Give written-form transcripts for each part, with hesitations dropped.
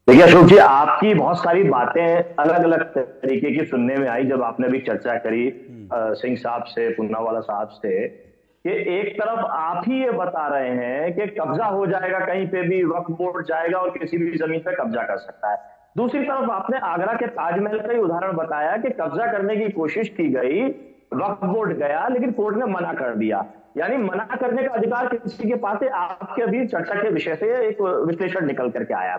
देखिए अशोक जी, आपकी बहुत सारी बातें अलग अलग तरीके की सुनने में आई जब आपने भी चर्चा करी सिंह साहब से, पूनावाला साहब से, कि एक तरफ आप ही ये बता रहे हैं कि कब्जा हो जाएगा, कहीं पे भी वक्फ बोर्ड जाएगा और किसी भी जमीन पे कब्जा कर सकता है। दूसरी तरफ आपने आगरा के ताजमहल का ही उदाहरण बताया कि कब्जा करने की कोशिश की गई, वक्फ बोर्ड गया लेकिन कोर्ट ने मना कर दिया। यानी मना करने का अधिकार किसी के पास है? आपके अभी चर्चा के विषय से एक विश्लेषण निकल करके आया।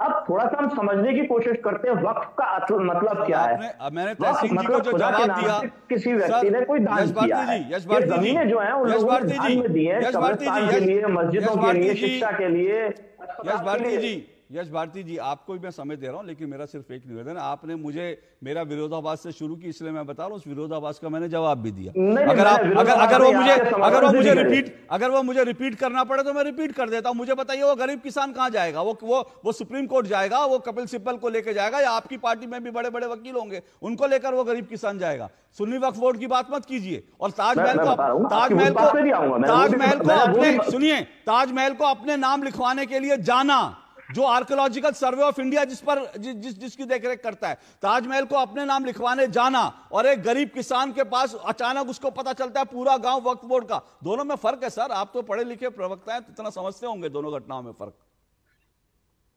अब थोड़ा सा हम समझने की कोशिश करते हैं वक्फ का मतलब क्या है। मैंने वक्फ तहसीन जी को मतलब जो खुदा के जवाब नाम दिया, से किसी व्यक्ति ने कोई दान किया है। ये जमीनें जो हैं उन लोगों ने दान में दी है, कब्रिस्तान के लिए, मस्जिदों के लिए, शिक्षा के लिए, अस्पताल के लिए। यश भारती जी, आपको भी मैं समय दे रहा हूं, लेकिन मेरा सिर्फ एक निवेदन, आपने मुझे मेरा विरोधाभास से शुरू की, इसलिए मैं बता रहा हूं उस विरोधाभास का मैंने जवाब भी दिया। अगर वो मुझे रिपीट करना पड़े तो मैं रिपीट कर देता हूं। मुझे बताइए, वो गरीब किसान कहां जाएगा? वो सुप्रीम कोर्ट जाएगा, वो कपिल सिब्बल को लेकर जाएगा, या आपकी पार्टी में भी बड़े बड़े वकील होंगे उनको लेकर वो गरीब किसान जाएगा? सुन्नी वक्फ बोर्ड की बात मत कीजिए। और ताजमहल को अपने नाम लिखवाने के लिए जाना, जो आर्कियोलॉजिकल सर्वे ऑफ इंडिया जिसकी देखरेख करता है, ताजमहल को अपने नाम लिखवाने जाना और एक गरीब किसान के पास अचानक उसको पता चलता है पूरा गांव वक्फ बोर्ड का, दोनों में फर्क है सर। आप तो पढ़े लिखे प्रवक्ता हैं, इतना समझते होंगे दोनों घटनाओं में फर्क।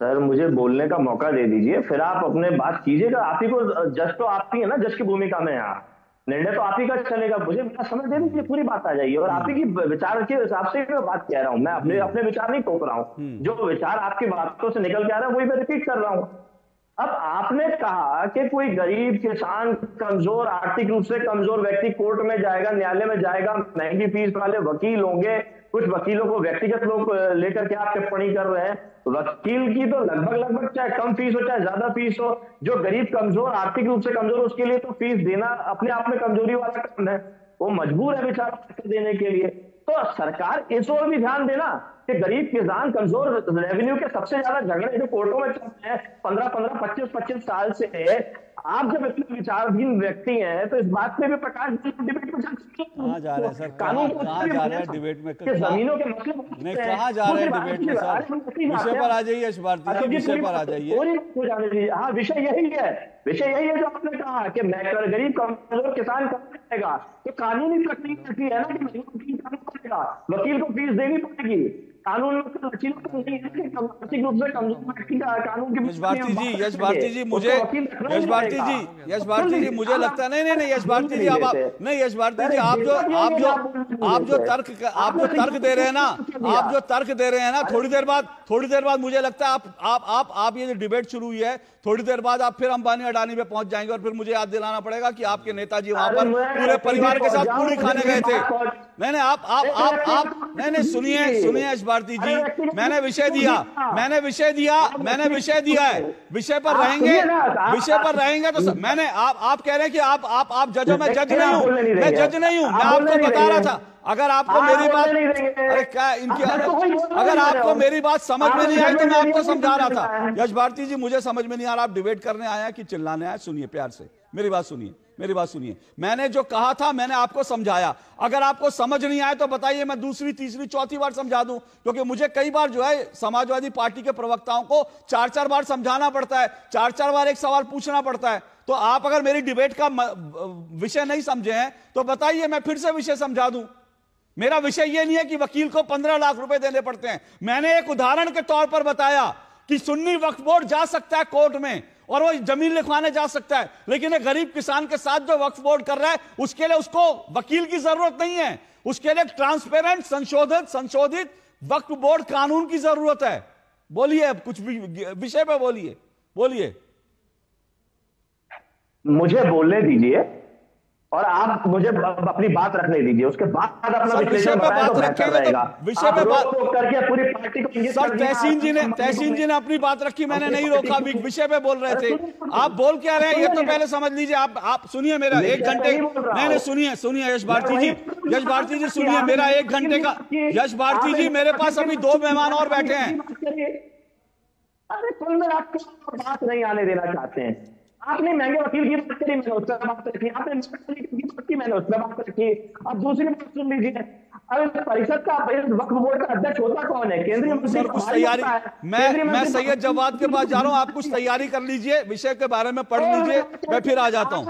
सर मुझे बोलने का मौका दे दीजिए, फिर आप अपने बात कीजिएगा। आप ही को जज तो आप ही है ना, जज की भूमिका में यहाँ निर्णय तो आप ही का चलेगा। मुझे मेरा समझ दे दीजिए, पूरी बात आ जाएगी। और आप ही की विचार के हिसाब से मैं बात कह रहा हूँ, मैं अपने विचार नहीं टोक रहा हूँ। जो विचार आपकी बातों से निकल के आ रहा है वही मैं रिपीट कर रहा हूँ। अब आपने कहा कि कोई गरीब किसान, कमजोर, आर्थिक रूप से कमजोर व्यक्ति कोर्ट में जाएगा, न्यायालय में जाएगा, महंगी फीस वाले वकील होंगे, कुछ वकीलों को व्यक्तिगत लोग लेकर के आप टिप्पणी कर रहे हैं। वकील की तो लगभग चाहे कम फीस हो चाहे ज्यादा फीस हो, जो गरीब कमजोर, आर्थिक रूप से कमजोर, उसके लिए तो फीस देना अपने आप में कमजोरी वाला काम है। वो मजबूर है बेचारा देने के लिए। तो सरकार इस ओर भी ध्यान देना कि गरीब किसान, कमजोर, रेवेन्यू के सबसे ज्यादा झगड़े जो कोर्टों में चलते हैं 15-15, 25-25 साल से, आप जब इतने विचारधीन व्यक्ति हैं तो इस बात पे भी प्रकाश डिबेट में कहाँ जा रहे हैं सर? कानून कहाँ जा रहे हैं डिबेट में? जमीनों के मसले नहीं, कहाँ जा रहे हैं डिबेट में सर? विषय पर आ जाइए यश भारती जी, विषय पर आ जाइए। हाँ, विषय यही है जो आपने कहा कि गरीब कमजोर किसान कब जाएगा, तो कानूनी प्रक्रिया है ना कि वकील को फीस देनी पड़ेगी। कानून में आर्थिक रूप से कमजोर व्यक्ति का कानून की। यश भारती जी मुझे लगता है, नहीं यश भारती जी, यश भारती जी, आप जो तर्क दे रहे हैं ना, थोड़ी देर बाद मुझे लगता है आप ये जो डिबेट शुरू हुई है, थोड़ी देर बाद आप फिर अंबानी अडानी पे पहुंच जाएंगे और फिर मुझे याद दिलाना पड़ेगा कि आपके नेताजी वहां पर पूरे परिवार के साथ पूरी खाने गए थे। नहीं, सुनिए यश भारती जी, मैंने विषय दिया है, विषय पर रहेंगे तो मैंने आप कह रहे हैं कि आप जजों में जज नहीं हूं, मैं जज नहीं हूं, मैं आपको बता रहा था। अगर आपको मेरी बात, अरे क्या इनकी, अगर आपको मेरी बात समझ में नहीं आई तो मैं आपको समझा रहा था। यश भारती जी, मुझे समझ में नहीं आ रहा आप डिबेट करने आए हैं कि चिल्लाने आए। सुनिए प्यार से, मेरी बात सुनिए। मैंने जो कहा था मैंने आपको समझाया। अगर आपको समझ नहीं आए तो बताइए, मैं दूसरी, तीसरी, चौथी बार समझा दूं, क्योंकि मुझे कई बार जो है समाजवादी पार्टी के प्रवक्ताओं को 4-4 बार समझाना पड़ता है, 4-4 बार एक सवाल पूछना पड़ता है। तो आप अगर मेरी डिबेट का विषय नहीं समझे हैं तो बताइए, मैं फिर से विषय समझा दूं। मेरा विषय यह नहीं है कि वकील को 15 लाख रुपए देने पड़ते हैं। मैंने एक उदाहरण के तौर पर बताया कि सुन्नी वक्फ बोर्ड जा सकता है कोर्ट में और वो जमीन लिखवाने जा सकता है, लेकिन एक गरीब किसान के साथ जो वक्फ बोर्ड कर रहा है उसके लिए उसको वकील की जरूरत नहीं है, उसके लिए ट्रांसपेरेंट, संशोधित वक्फ बोर्ड कानून की जरूरत है। बोलिए, अब कुछ भी विषय पे बोलिए। मुझे बोलने दीजिए और आप मुझे अपनी बात रखने दीजिए, उसके बाद अपना विषय पे बात रखेगा। विषय पे बात करके पूरी पार्टी को सर, तहसीन जी ने अपनी बात रखी, मैंने नहीं रोका, विषय पे बोल रहे थे। आप बोल क्या रहे हैं ये तो पहले समझ लीजिए। आप सुनिए मेरा 1 घंटे, नहीं सुनिए यश भारती जी सुनिए मेरा 1 घंटे का। यश भारती जी, मेरे पास अभी 2 मेहमान और बैठे हैं। अरे कुल में आप बात नहीं आने देना चाहते हैं। आपने महंगे वकील की बात करी, मैंने उस पर बात रखी। आपने मैंने उस पर बात रखी। अब दूसरी बात सुन लीजिए, अरे परिषद का वक्फ बोर्ड का अध्यक्ष होता कौन है? केंद्रीय मंत्री। सर कुछ तैयारी, मैं सैयद जवाद के पास जा रहा हूं, आप कुछ तैयारी कर लीजिए, विषय के बारे में पढ़ लीजिए, मैं फिर आ जाता हूं।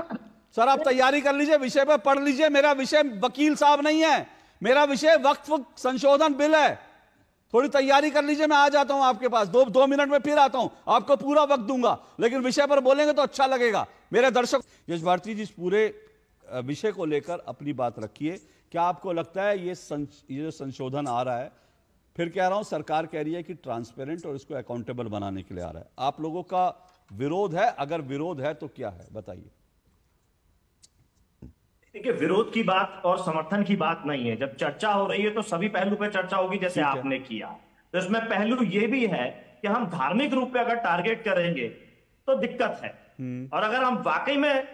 सर आप तैयारी कर लीजिए, विषय पे पढ़ लीजिए। मेरा विषय वकील साहब नहीं है, मेरा विषय वक्फ संशोधन बिल है। थोड़ी तैयारी कर लीजिए, मैं आ जाता हूं आपके पास, दो मिनट में फिर आता हूं, आपको पूरा वक्त दूंगा, लेकिन विषय पर बोलेंगे तो अच्छा लगेगा मेरे दर्शक। यश भारती जी, इस पूरे विषय को लेकर अपनी बात रखिए। क्या आपको लगता है ये जो संशोधन आ रहा है, फिर कह रहा हूं सरकार कह रही है कि ट्रांसपेरेंट और इसको अकाउंटेबल बनाने के लिए आ रहा है, आप लोगों का विरोध है? अगर विरोध है तो क्या है, बताइए। देखिए, विरोध की बात और समर्थन की बात नहीं है। जब चर्चा हो रही है तो सभी पहलू पे चर्चा होगी, जैसे आपने किया। तो इसमें पहलू ये भी है कि हम धार्मिक रूप पे अगर टारगेट करेंगे तो दिक्कत है, और अगर हम वाकई में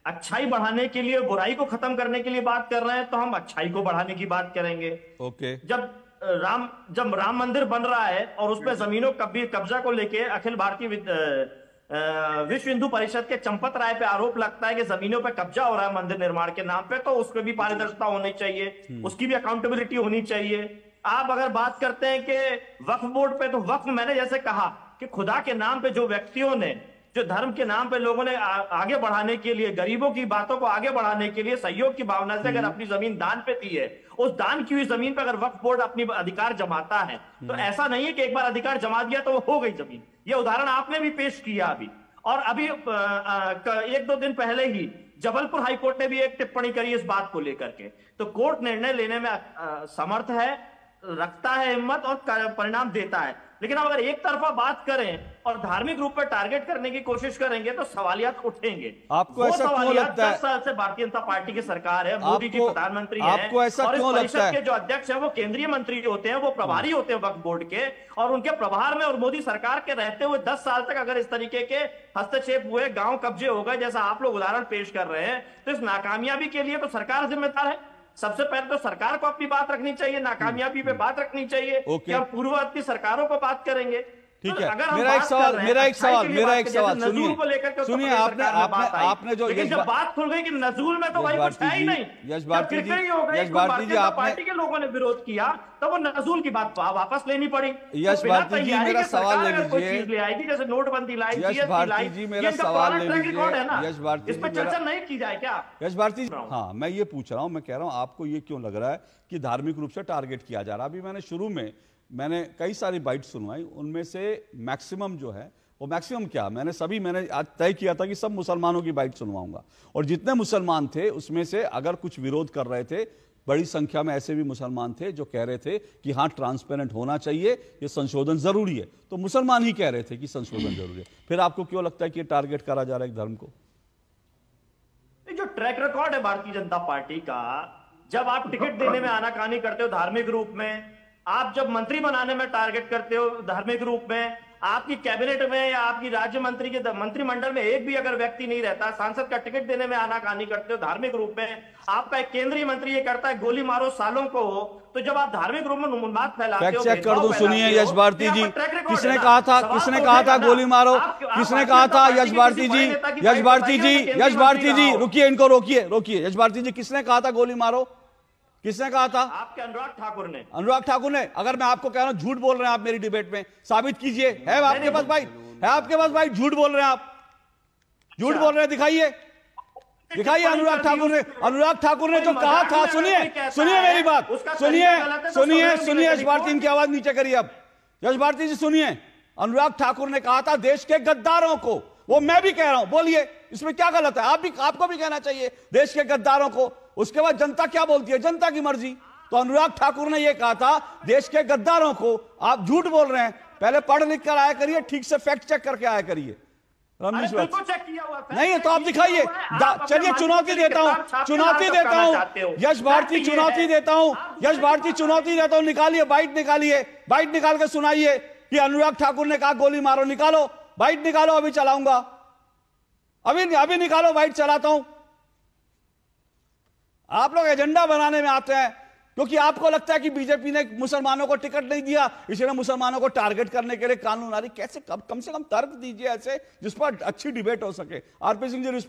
अच्छाई बढ़ाने के लिए, बुराई को खत्म करने के लिए बात कर रहे हैं, तो हम अच्छाई को बढ़ाने की बात करेंगे। ओके। जब राम मंदिर बन रहा है और उस पर जमीनों कब्जा को लेके अखिल भारतीय विश्व हिंदू परिषद के चंपत राय पे आरोप लगता है कि जमीनों पे कब्जा हो रहा है मंदिर निर्माण के नाम पे, तो उसमें भी पारदर्शिता होनी चाहिए, उसकी भी अकाउंटेबिलिटी होनी चाहिए। आप अगर बात करते हैं कि वक्फ बोर्ड पे, तो वक्फ, मैंने जैसे कहा कि खुदा के नाम पे जो व्यक्तियों ने, जो धर्म के नाम पे लोगों ने आगे बढ़ाने के लिए, गरीबों की बातों को आगे बढ़ाने के लिए सहयोग की भावना से अगर अपनी जमीन दान पे दी है, उस दान की हुई जमीन पे अगर वक्फ बोर्ड अपनी अधिकार जमाता है, तो ऐसा नहीं है कि एक बार अधिकार जमा दिया तो वो हो गई जमीन। ये उदाहरण आपने भी पेश किया अभी, और अभी 1-2 दिन पहले ही जबलपुर हाईकोर्ट ने भी एक टिप्पणी करी इस बात को लेकर के। तो कोर्ट निर्णय लेने में समर्थ है, रखता है हिम्मत और परिणाम देता है। लेकिन अगर एक तरफा बात करें और धार्मिक रूप में टारगेट करने की कोशिश करेंगे तो सवालियात उठेंगे। आपको ऐसा क्यों लगता है? 10 साल से भारतीय जनता पार्टी की सरकार है, मोदी जी प्रधानमंत्री हैं, आपको ऐसा क्यों लगता है? के जो अध्यक्ष हैं वो केंद्रीय मंत्री होते हैं, वो प्रभारी होते हैं वक्फ बोर्ड के, और उनके प्रभार में और मोदी सरकार के रहते हुए 10 साल तक अगर इस तरीके के हस्तक्षेप हुए, गांव कब्जे हो गए, जैसा आप लोग उदाहरण पेश कर रहे हैं, तो इस नाकामयाबी के लिए तो सरकार जिम्मेदार है। सबसे पहले तो सरकार को अपनी बात रखनी चाहिए, नाकामयाबी पे बात रखनी चाहिए। क्या पूर्ववर्ती सरकारों पर बात करेंगे? ठीक है। मेरा एक सवाल सुनिए, आपने जो जब बात खुल गई कि नजूल में तो भाई कुछ है ही नहीं, यश भारती जी, पार्टी के लोगों ने विरोध किया, तो वो नजूल की बात वापस लेनी पड़ी। यश भारती जी, मेरा सवाल ले लीजिए। ले आएगी, जैसे नोटबंदी लाई, यश भारती जी, मेरा सवाल ले लीजिए। यश भारती इस पर चर्चा नहीं की जाए क्या? यश भारती जी, हाँ, मैं ये पूछ रहा हूँ, मैं कह रहा हूँ आपको ये क्यों लग रहा है कि धार्मिक रूप से टारगेट किया जा रहा है? अभी मैंने शुरू में कई सारी बाइट सुनवाई, उनमें से मैक्सिमम जो है वो, मैक्सिमम क्या, मैंने आज तय किया था कि सब मुसलमानों की बाइट सुनवाऊंगा, और जितने मुसलमान थे उसमें से अगर कुछ विरोध कर रहे थे, बड़ी संख्या में ऐसे भी मुसलमान थे जो कह रहे थे कि हाँ ट्रांसपेरेंट होना चाहिए, ये संशोधन जरूरी है, तो मुसलमान ही कह रहे थे कि संशोधन जरूरी है। फिर आपको क्यों लगता है कि ये टारगेट करा जा रहा है एक धर्म को? जो ट्रैक रिकॉर्ड है भारतीय जनता पार्टी का, जब आप टिकट देने में आनाकानी करते हो धार्मिक रूप में, आप जब मंत्री बनाने में टारगेट करते हो धार्मिक रूप में, आपकी कैबिनेट में या आपकी राज्य मंत्री के मंत्रिमंडल में एक भी अगर व्यक्ति नहीं रहता, सांसद का टिकट देने में आनाकानी करते हो धार्मिक रूप में, आपका एक केंद्रीय मंत्री ये करता है गोली मारो सालों को, तो जब आप धार्मिक रूप में उन्माद फैलाते हो, चेक कर दो। सुनिए यश भारती जी, किसने कहा था गोली मारो? किसने कहा था? यश भारती जी, रुकिए, इनको रोकिए। यश भारती जी, किसने कहा था गोली मारो? किसने कहा था? आपके अनुराग ठाकुर ने। अगर मैं आपको कह रहा हूं झूठ बोल रहे हैं आप मेरी डिबेट में, साबित कीजिए। है आपके पास भाई झूठ बोल रहे हैं आप, झूठ बोल रहे हैं, दिखाइए। अनुराग ठाकुर ने जो कहा था, सुनिए मेरी बात, सुनिए यश भारती, इनकी आवाज नीचे करिए अब। यश भारती जी सुनिए, अनुराग ठाकुर ने कहा था देश के गद्दारों को, वो मैं भी कह रहा हूं, बोलिए इसमें क्या गलत है? आपको भी कहना चाहिए देश के गद्दारों को। उसके बाद जनता क्या बोलती है, जनता की मर्जी। तो अनुराग ठाकुर ने यह कहा था देश के गद्दारों को, आप झूठ बोल रहे हैं। पहले पढ़ लिख कर आया करिए, ठीक से फैक्ट चेक करके आया करिए। रमेश नहीं है तो आप दिखाइए। चलिए चुनौती देता हूं यश भारती, चुनौती देता हूं, निकालिए बाइट निकाल के सुनाइए कि अनुराग ठाकुर ने कहा गोली मारो। निकालो बाइट, निकालो, अभी चलाऊंगा, अभी निकालो बाइट, चलाता हूं। आप लोग एजेंडा बनाने में आते हैं क्योंकि आपको लगता है कि बीजेपी ने मुसलमानों को टिकट नहीं दिया, इसलिए मुसलमानों को टारगेट करने के लिए कानून आ रही। कैसे, कम से कम तर्क दीजिए ऐसे जिस पर अच्छी डिबेट हो सके। आरपी सिंह जी